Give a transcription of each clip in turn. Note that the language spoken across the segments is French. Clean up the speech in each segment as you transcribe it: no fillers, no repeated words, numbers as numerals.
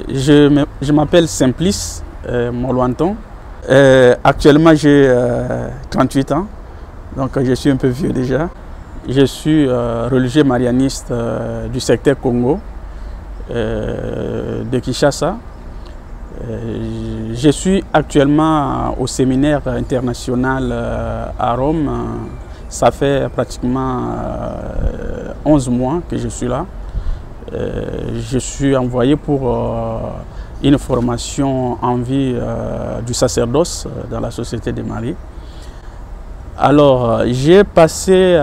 Je m'appelle Simplice Moloanton. Actuellement, j'ai 38 ans, donc je suis un peu vieux déjà. Je suis religieux marianiste du secteur Congo, de Kinshasa. Je suis actuellement au séminaire international à Rome. Ça fait pratiquement 11 mois que je suis là. Je suis envoyé pour une formation en vie du sacerdoce dans la Société de Marie. Alors, j'ai passé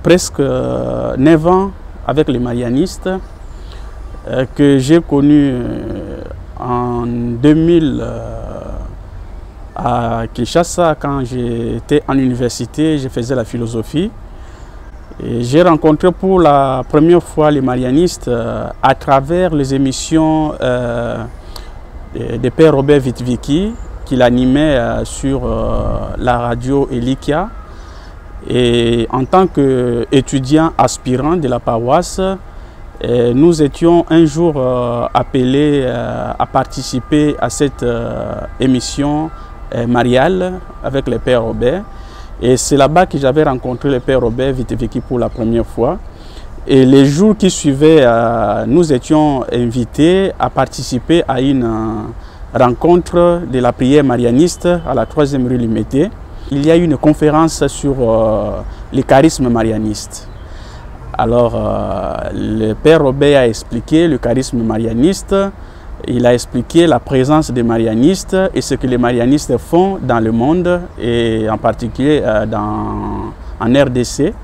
presque 9 ans avec les marianistes que j'ai connus en 2000 à Kinshasa. Quand j'étais en université, je faisais la philosophie. J'ai rencontré pour la première fois les marianistes à travers les émissions de Père Robert Witwicky qu'il animait sur la radio Elikia. Et en tant qu'étudiant aspirant de la paroisse, nous étions un jour appelés à participer à cette émission mariale avec le Père Robert. Et c'est là-bas que j'avais rencontré le Père Robert Witwicky pour la première fois. Et les jours qui suivaient, nous étions invités à participer à une rencontre de la prière marianiste à la 3e rue Limité. Il y a eu une conférence sur les charismes marianistes. Alors, le Père Robert a expliqué le charisme marianiste. Il a expliqué la présence des marianistes et ce que les marianistes font dans le monde et en particulier en RDC.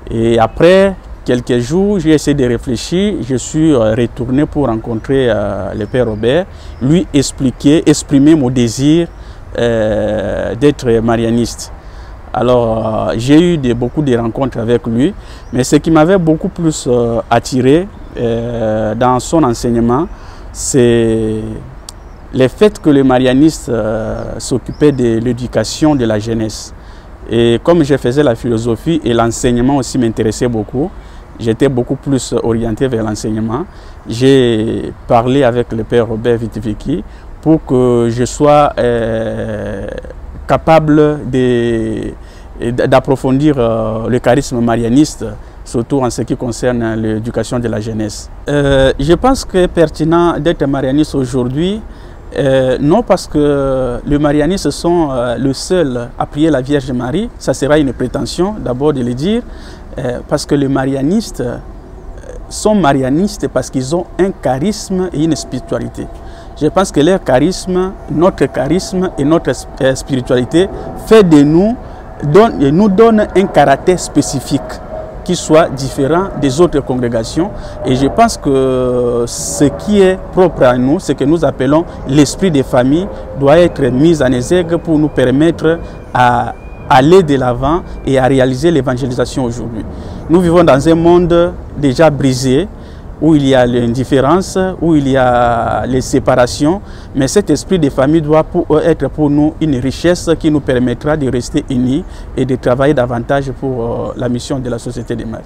Et après quelques jours, j'ai essayé de réfléchir. Je suis retourné pour rencontrer le Père Robert, lui exprimer mon désir d'être marianiste. Alors, j'ai eu beaucoup de rencontres avec lui, mais ce qui m'avait beaucoup plus attiré dans son enseignement, c'est le fait que les marianistes s'occupaient de l'éducation de la jeunesse. Et comme je faisais la philosophie et l'enseignement aussi m'intéressait beaucoup, j'étais beaucoup plus orienté vers l'enseignement. J'ai parlé avec le Père Robert Witwicky pour que je sois capable d'approfondir le charisme marianiste, surtout en ce qui concerne l'éducation de la jeunesse. Je pense que c'est pertinent d'être marianiste aujourd'hui, non parce que les marianistes sont le seul à prier la Vierge Marie, ça sera une prétention d'abord de le dire, parce que les marianistes sont marianistes parce qu'ils ont un charisme et une spiritualité. Je pense que leur charisme, notre charisme et notre spiritualité fait de nous, nous donne un caractère spécifique qui soit différent des autres congrégations. Et je pense que ce qui est propre à nous, ce que nous appelons l'esprit des familles, doit être mis en exergue pour nous permettre à aller de l'avant et à réaliser l'évangélisation aujourd'hui. Nous vivons dans un monde déjà brisé, où il y a l'indifférence, où il y a les séparations, mais cet esprit de famille doit être pour nous une richesse qui nous permettra de rester unis et de travailler davantage pour la mission de la Société de Marie.